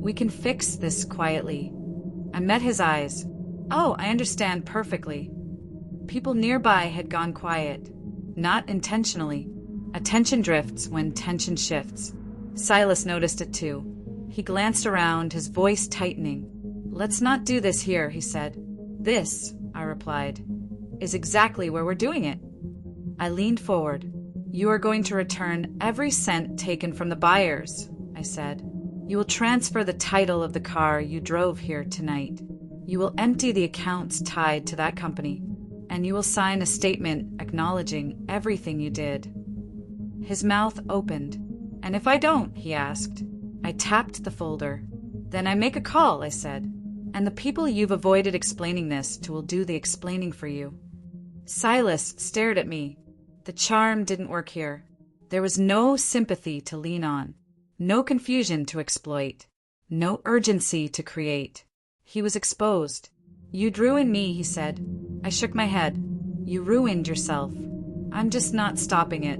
"We can fix this quietly." I met his eyes. "Oh, I understand perfectly." People nearby had gone quiet. Not intentionally. Attention drifts when tension shifts. Silas noticed it too. He glanced around, his voice tightening. "Let's not do this here," he said. "This," I replied, "is exactly where we're doing it." I leaned forward. "You are going to return every cent taken from the buyers," I said. "You will transfer the title of the car you drove here tonight. You will empty the accounts tied to that company, and you will sign a statement acknowledging everything you did." His mouth opened. "And if I don't?" he asked. I tapped the folder. "Then I make a call," I said. "And the people you've avoided explaining this to will do the explaining for you." Silas stared at me. The charm didn't work here. There was no sympathy to lean on, no confusion to exploit, no urgency to create. He was exposed. "You'd ruin me," he said. I shook my head. "You ruined yourself. I'm just not stopping it."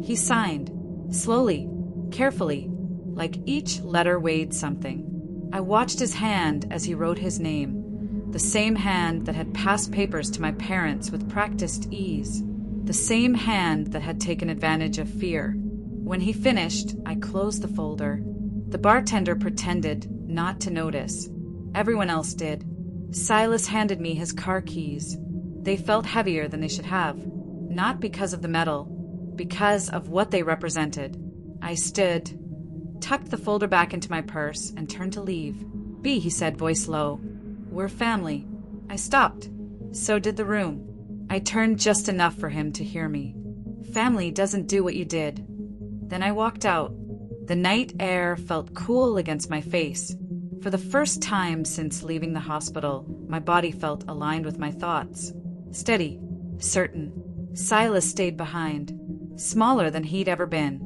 He signed, slowly, carefully, like each letter weighed something. I watched his hand as he wrote his name, the same hand that had passed papers to my parents with practiced ease, the same hand that had taken advantage of fear. When he finished, I closed the folder. The bartender pretended not to notice. Everyone else did. Silas handed me his car keys. They felt heavier than they should have, not because of the metal, because of what they represented. I stood, tucked the folder back into my purse, and turned to leave. "B," he said, voice low. "We're family." I stopped. So did the room. I turned just enough for him to hear me. "Family doesn't do what you did." Then I walked out. The night air felt cool against my face. For the first time since leaving the hospital, my body felt aligned with my thoughts. Steady, certain. Silas stayed behind, smaller than he'd ever been.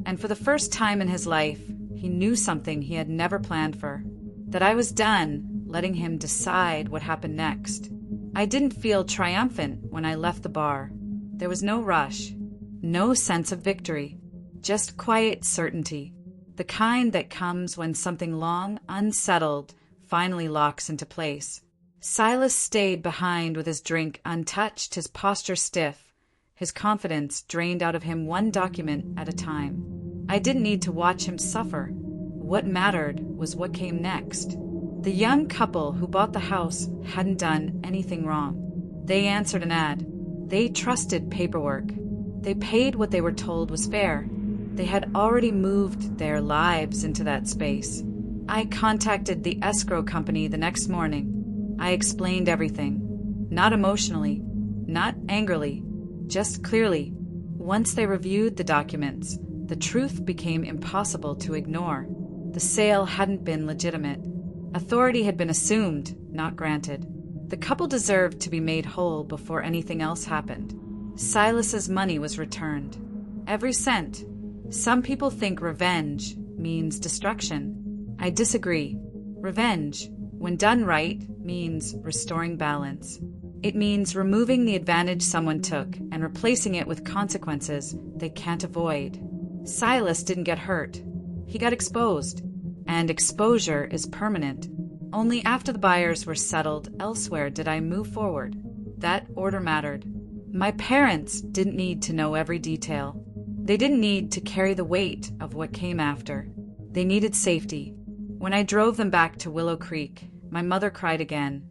And for the first time in his life, he knew something he had never planned for. That I was done letting him decide what happened next. I didn't feel triumphant when I left the bar. There was no rush, no sense of victory, just quiet certainty. The kind that comes when something long unsettled finally locks into place. Silas stayed behind with his drink untouched, his posture stiff, his confidence drained out of him one document at a time. I didn't need to watch him suffer. What mattered was what came next. The young couple who bought the house hadn't done anything wrong. They answered an ad. They trusted paperwork. They paid what they were told was fair. They had already moved their lives into that space. I contacted the escrow company the next morning. I explained everything. Not emotionally, not angrily, just clearly. Once they reviewed the documents, the truth became impossible to ignore. The sale hadn't been legitimate. Authority had been assumed, not granted. The couple deserved to be made whole before anything else happened. Silas's money was returned. Every cent. Some people think revenge means destruction. I disagree. Revenge, when done right, means restoring balance. It means removing the advantage someone took and replacing it with consequences they can't avoid. Silas didn't get hurt. He got exposed. And exposure is permanent. Only after the buyers were settled elsewhere did I move forward. That order mattered. My parents didn't need to know every detail. They didn't need to carry the weight of what came after. They needed safety. When I drove them back to Willow Creek, my mother cried again.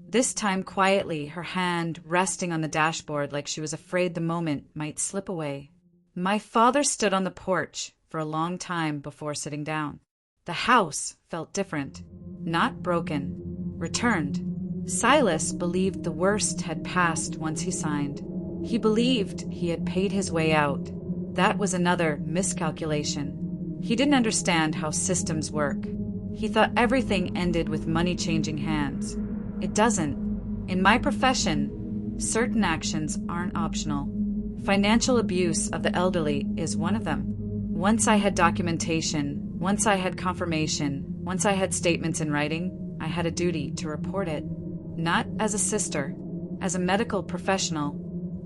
This time quietly, her hand resting on the dashboard like she was afraid the moment might slip away. My father stood on the porch for a long time before sitting down. The house felt different, not broken, returned. Silas believed the worst had passed once he signed. He believed he had paid his way out. That was another miscalculation. He didn't understand how systems work. He thought everything ended with money changing hands. It doesn't. In my profession, certain actions aren't optional. Financial abuse of the elderly is one of them. Once I had documentation, once I had confirmation, once I had statements in writing, I had a duty to report it. Not as a sister, as a medical professional.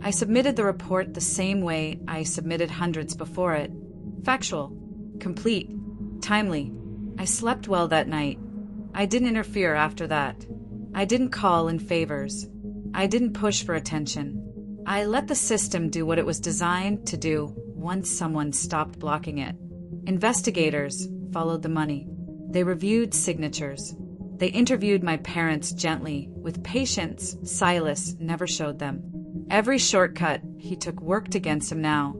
I submitted the report the same way I submitted hundreds before it. Factual, complete, timely. I slept well that night. I didn't interfere after that. I didn't call in favors. I didn't push for attention. I let the system do what it was designed to do once someone stopped blocking it. Investigators followed the money. They reviewed signatures. They interviewed my parents gently, with patience Silas never showed them. Every shortcut he took worked against him now.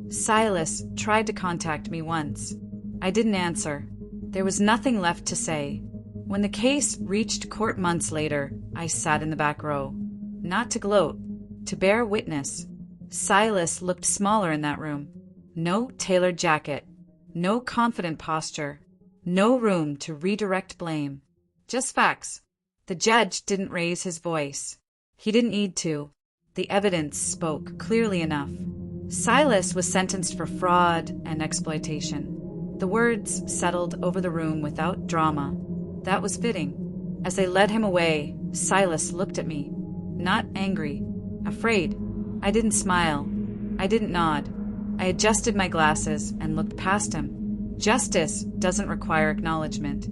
Silas tried to contact me once. I didn't answer. There was nothing left to say. When the case reached court months later, I sat in the back row. Not to gloat, to bear witness. Silas looked smaller in that room. No tailored jacket. No confident posture. No room to redirect blame. Just facts. The judge didn't raise his voice. He didn't need to. The evidence spoke clearly enough. Silas was sentenced for fraud and exploitation. The words settled over the room without drama. That was fitting. As they led him away, Silas looked at me. Not angry, afraid. I didn't smile. I didn't nod. I adjusted my glasses and looked past him. Justice doesn't require acknowledgement.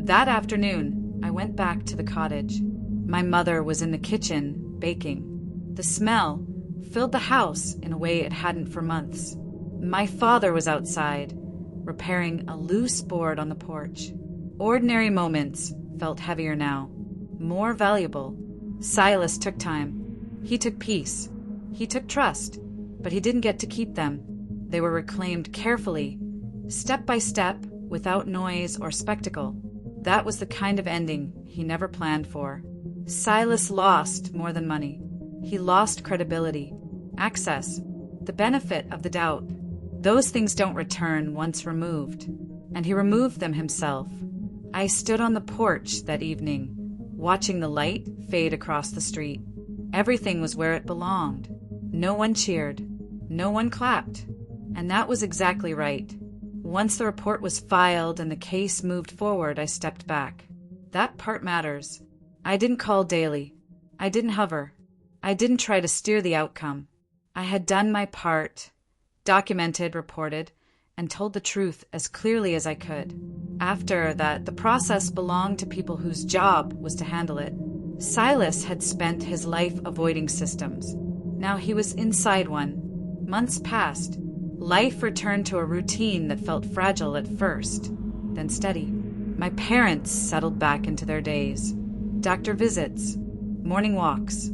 That afternoon, I went back to the cottage. My mother was in the kitchen, baking. The smell filled the house in a way it hadn't for months. My father was outside, repairing a loose board on the porch. Ordinary moments felt heavier now, more valuable. Silas took time. He took peace. He took trust, but he didn't get to keep them. They were reclaimed carefully, step by step, without noise or spectacle. That was the kind of ending he never planned for. Silas lost more than money. He lost credibility, access, the benefit of the doubt. Those things don't return once removed, and he removed them himself. I stood on the porch that evening, watching the light fade across the street. Everything was where it belonged. No one cheered. No one clapped. And that was exactly right. Once the report was filed and the case moved forward, I stepped back. That part matters. I didn't call daily. I didn't hover. I didn't try to steer the outcome. I had done my part, documented, reported, and told the truth as clearly as I could. After that, the process belonged to people whose job was to handle it. Silas had spent his life avoiding systems. Now he was inside one. Months passed. Life returned to a routine that felt fragile at first, then steady. My parents settled back into their days. Doctor visits, morning walks,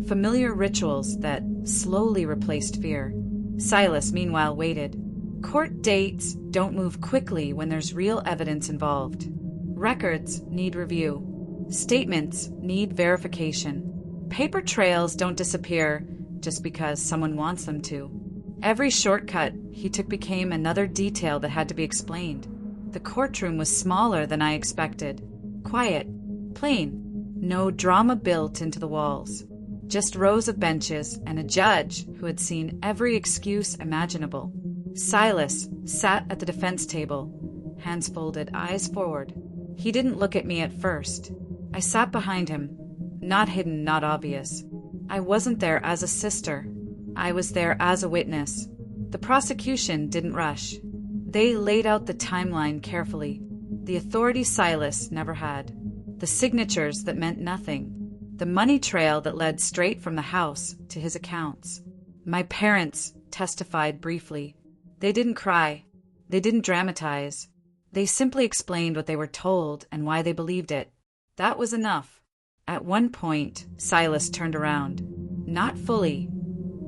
familiar rituals that slowly replaced fear. Silas, meanwhile, waited. Court dates don't move quickly when there's real evidence involved. Records need review. Statements need verification. Paper trails don't disappear just because someone wants them to. Every shortcut he took became another detail that had to be explained. The courtroom was smaller than I expected. Quiet, plain, no drama built into the walls. Just rows of benches and a judge who had seen every excuse imaginable. Silas sat at the defense table, hands folded, eyes forward. He didn't look at me at first. I sat behind him, not hidden, not obvious. I wasn't there as a sister. I was there as a witness. The prosecution didn't rush. They laid out the timeline carefully. The authority Silas never had. The signatures that meant nothing. The money trail that led straight from the house to his accounts. My parents testified briefly. They didn't cry. They didn't dramatize. They simply explained what they were told and why they believed it. That was enough. At one point, Silas turned around. Not fully,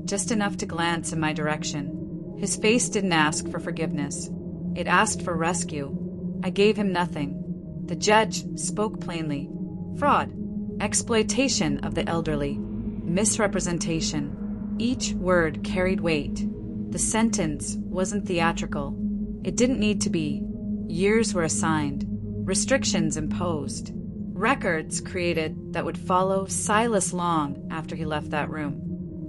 just enough to glance in my direction. His face didn't ask for forgiveness. It asked for rescue. I gave him nothing. The judge spoke plainly. Fraud, exploitation of the elderly, misrepresentation. Each word carried weight. The sentence wasn't theatrical. It didn't need to be. Years were assigned. Restrictions imposed. Records created that would follow Silas long after he left that room.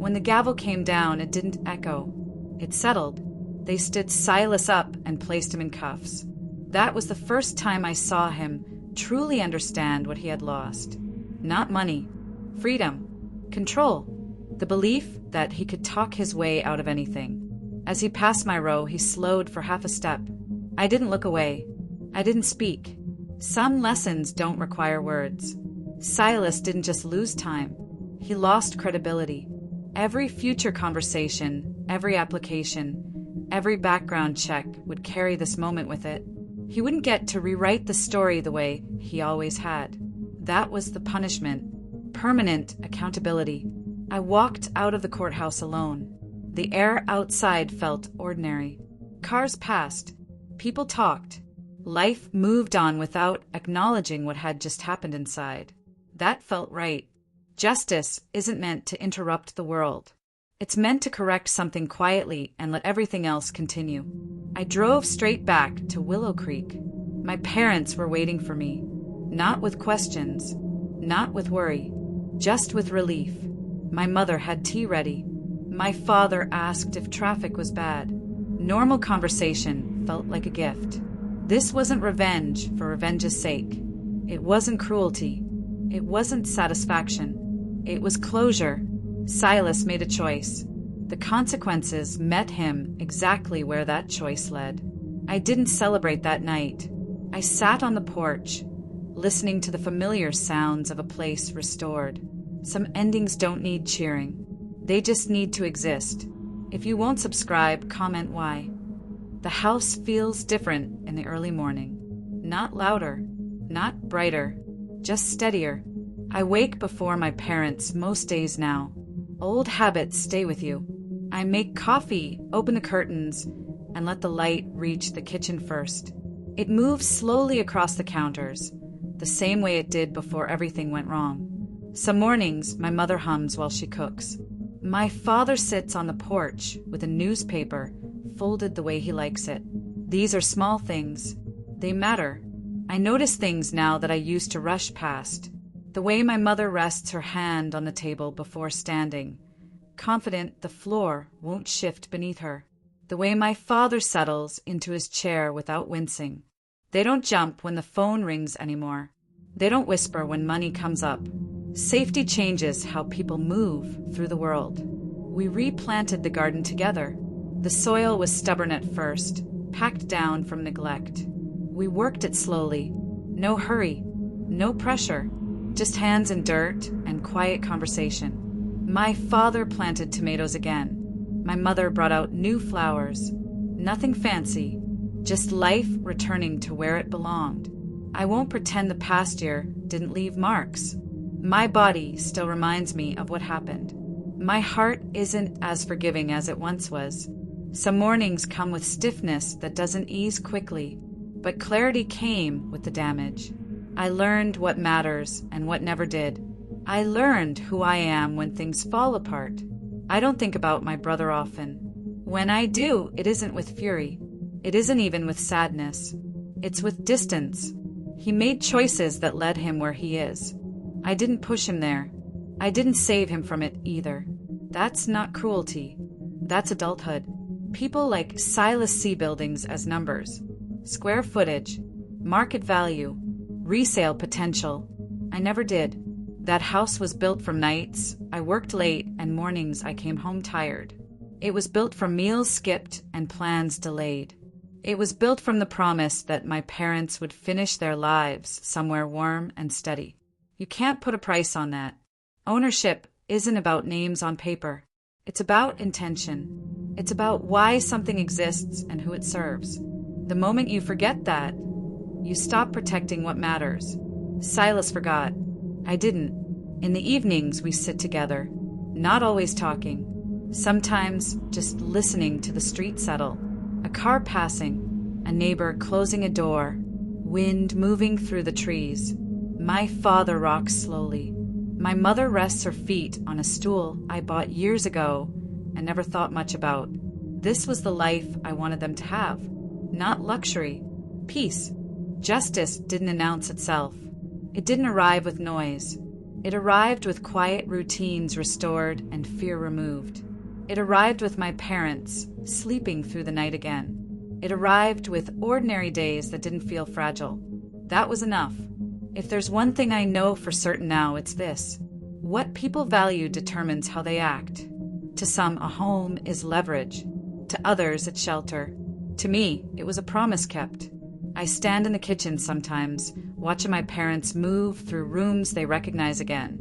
When the gavel came down, it didn't echo. It settled. They stood Silas up and placed him in cuffs. That was the first time I saw him truly understand what he had lost. Not money. Freedom. Control. The belief that he could talk his way out of anything. As he passed my row, he slowed for half a step. I didn't look away. I didn't speak. Some lessons don't require words. Silas didn't just lose time. He lost credibility. Every future conversation, every application, every background check would carry this moment with it. He wouldn't get to rewrite the story the way he always had. That was the punishment. Permanent accountability. I walked out of the courthouse alone. The air outside felt ordinary. Cars passed. People talked. Life moved on without acknowledging what had just happened inside. That felt right. Justice isn't meant to interrupt the world. It's meant to correct something quietly and let everything else continue. I drove straight back to Willow Creek. My parents were waiting for me. Not with questions. Not with worry. Just with relief. My mother had tea ready. My father asked if traffic was bad. Normal conversation felt like a gift. This wasn't revenge for revenge's sake. It wasn't cruelty. It wasn't satisfaction. It was closure. Silas made a choice. The consequences met him exactly where that choice led. I didn't celebrate that night. I sat on the porch, listening to the familiar sounds of a place restored. Some endings don't need cheering. They just need to exist. If you won't subscribe, comment why. The house feels different in the early morning. Not louder, not brighter, just steadier. I wake before my parents most days now. Old habits stay with you. I make coffee, open the curtains, and let the light reach the kitchen first. It moves slowly across the counters, the same way it did before everything went wrong. Some mornings, my mother hums while she cooks. My father sits on the porch with a newspaper folded the way he likes it. These are small things. They matter. I notice things now that I used to rush past. The way my mother rests her hand on the table before standing, confident the floor won't shift beneath her. The way my father settles into his chair without wincing. They don't jump when the phone rings anymore. They don't whisper when money comes up. Safety changes how people move through the world. We replanted the garden together. The soil was stubborn at first, packed down from neglect. We worked it slowly. No hurry, no pressure, just hands in dirt and quiet conversation. My father planted tomatoes again. My mother brought out new flowers. Nothing fancy, just life returning to where it belonged. I won't pretend the past year didn't leave marks. My body still reminds me of what happened. My heart isn't as forgiving as it once was. Some mornings come with stiffness that doesn't ease quickly, but clarity came with the damage. I learned what matters and what never did. I learned who I am when things fall apart. I don't think about my brother often. When I do, it isn't with fury. It isn't even with sadness. It's with distance. He made choices that led him where he is. I didn't push him there. I didn't save him from it either. That's not cruelty. That's adulthood. People like Silas see buildings as numbers. Square footage, market value, resale potential. I never did. That house was built from nights I worked late and mornings I came home tired. It was built from meals skipped and plans delayed. It was built from the promise that my parents would finish their lives somewhere warm and steady. You can't put a price on that. Ownership isn't about names on paper. It's about intention. It's about why something exists and who it serves. The moment you forget that, you stop protecting what matters. Silas forgot. I didn't. In the evenings, we sit together, not always talking. Sometimes just listening to the street settle. A car passing, a neighbor closing a door, wind moving through the trees. My father rocks slowly. My mother rests her feet on a stool I bought years ago and never thought much about. This was the life I wanted them to have. Not luxury. Peace. Justice didn't announce itself. It didn't arrive with noise. It arrived with quiet routines restored and fear removed. It arrived with my parents sleeping through the night again. It arrived with ordinary days that didn't feel fragile. That was enough. If there's one thing I know for certain now, it's this. What people value determines how they act. To some, a home is leverage. To others, it's shelter. To me, it was a promise kept. I stand in the kitchen sometimes, watching my parents move through rooms they recognize again,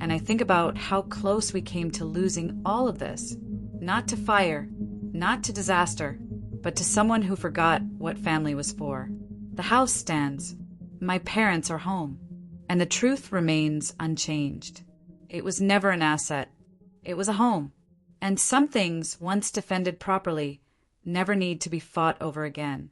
and I think about how close we came to losing all of this. Not to fire, not to disaster, but to someone who forgot what family was for. The house stands. My parents are home, and the truth remains unchanged. It was never an asset. It was a home, and some things, once defended properly, never need to be fought over again.